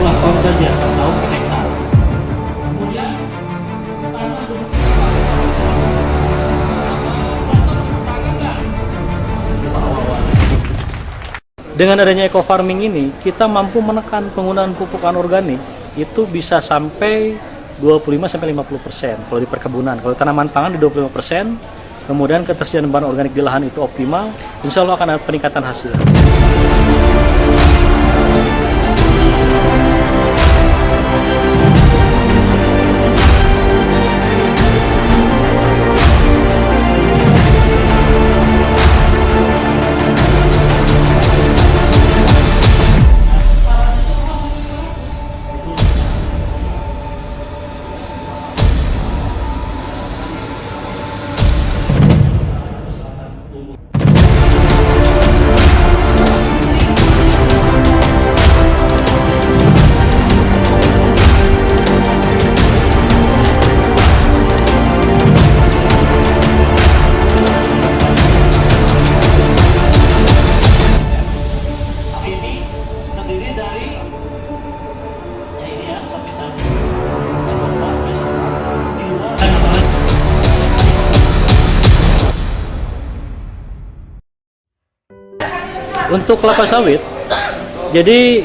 15 ton saja per tahun per hektar. Kemudian karena dengan adanya eco farming ini, kita mampu menekan penggunaan pupuk anorganik itu bisa sampai 25-50% kalau di perkebunan. Kalau tanaman pangan di 25%, kemudian ketersediaan bahan organik di lahan itu optimal, insya Allah akan ada peningkatan hasil. Untuk kelapa sawit, jadi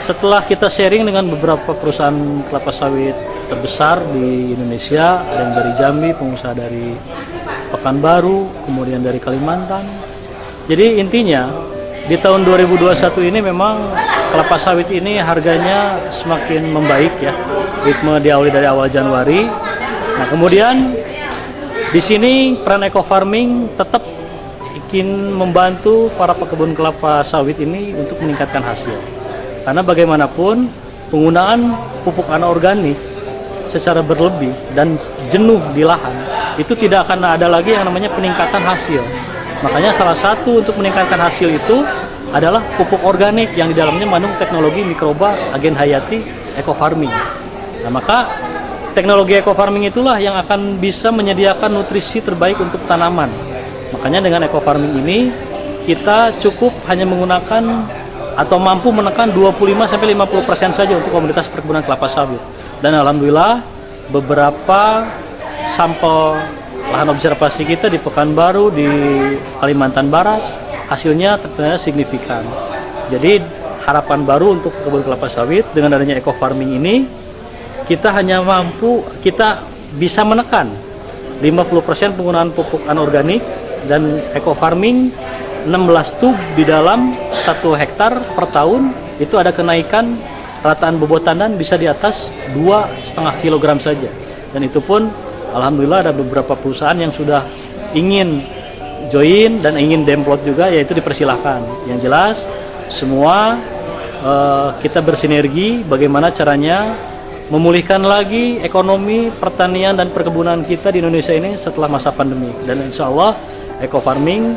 setelah kita sharing dengan beberapa perusahaan kelapa sawit terbesar di Indonesia, ada yang dari Jambi, pengusaha dari Pekanbaru, kemudian dari Kalimantan. Jadi intinya di tahun 2021 ini memang kelapa sawit ini harganya semakin membaik ya, ritme diawali dari awal Januari. Nah kemudian di sini peran eco farming tetap ingin membantu para pekebun kelapa sawit ini untuk meningkatkan hasil. Karena bagaimanapun penggunaan pupuk anorganik secara berlebih dan jenuh di lahan itu tidak akan ada lagi yang namanya peningkatan hasil. Makanya salah satu untuk meningkatkan hasil itu adalah pupuk organik yang di dalamnya mengandung teknologi mikroba agen hayati eco farming. Nah, maka teknologi eco farming itulah yang akan bisa menyediakan nutrisi terbaik untuk tanaman. Makanya dengan eco farming ini kita cukup hanya menggunakan atau mampu menekan 25-50% saja untuk komoditas perkebunan kelapa sawit. Dan alhamdulillah beberapa sampel lahan observasi kita di Pekanbaru, di Kalimantan Barat hasilnya ternyata signifikan. Jadi harapan baru untuk kebun kelapa sawit dengan adanya eco farming ini kita bisa menekan 50% penggunaan pupuk anorganik dan eco farming 16 tub di dalam 1 hektar per tahun itu ada kenaikan rataan bobot tandan bisa di atas 2,5 kg saja. Dan itu pun alhamdulillah ada beberapa perusahaan yang sudah ingin join dan ingin demplot juga, yaitu dipersilahkan. Yang jelas semua kita bersinergi bagaimana caranya memulihkan lagi ekonomi pertanian dan perkebunan kita di Indonesia ini setelah masa pandemi. Dan insya Allah eco farming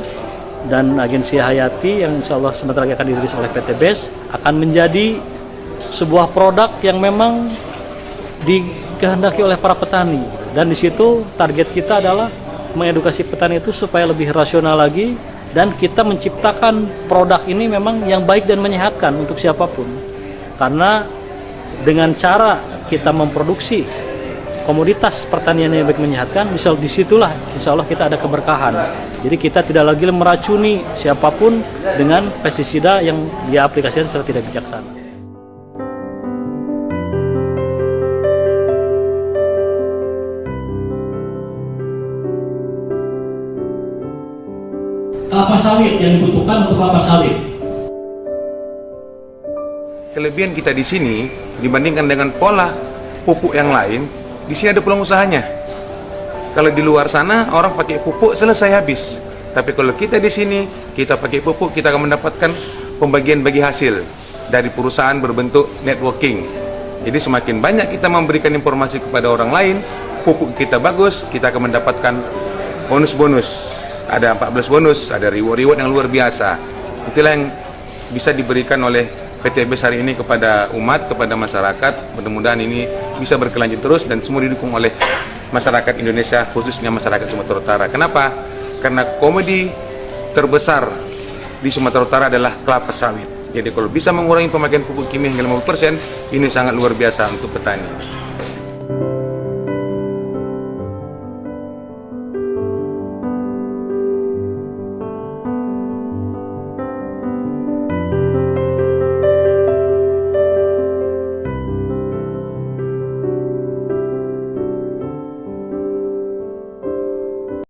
dan agensi hayati yang insya Allah sebentar lagi akan dirilis oleh PT BES akan menjadi sebuah produk yang memang dikehendaki oleh para petani. Dan di situ target kita adalah mengedukasi petani itu supaya lebih rasional lagi dan kita menciptakan produk ini memang yang baik dan menyehatkan untuk siapapun. Karena dengan cara kita memproduksi komoditas pertanian yang baik menyehatkan, misal disitulah insya Allah kita ada keberkahan. Jadi kita tidak lagi meracuni siapapun dengan pestisida yang diaplikasikan secara tidak bijaksana. Kelapa sawit yang dibutuhkan untuk kelapa sawit. Kelebihan kita di sini dibandingkan dengan pola pupuk yang lain, di sini ada peluang usahanya. Kalau di luar sana orang pakai pupuk selesai habis. Tapi kalau kita di sini, kita pakai pupuk, kita akan mendapatkan pembagian bagi hasil dari perusahaan berbentuk networking. Jadi semakin banyak kita memberikan informasi kepada orang lain, pupuk kita bagus, kita akan mendapatkan bonus-bonus. Ada 14 bonus, ada reward-reward yang luar biasa. Itulah yang bisa diberikan oleh PT BES hari ini kepada umat, kepada masyarakat. Mudah-mudahan ini bisa berkelanjut terus dan semua didukung oleh masyarakat Indonesia, khususnya masyarakat Sumatera Utara. Kenapa? Karena komodi terbesar di Sumatera Utara adalah kelapa sawit. Jadi kalau bisa mengurangi pemakaian pupuk kimia hingga 50%, ini sangat luar biasa untuk petani.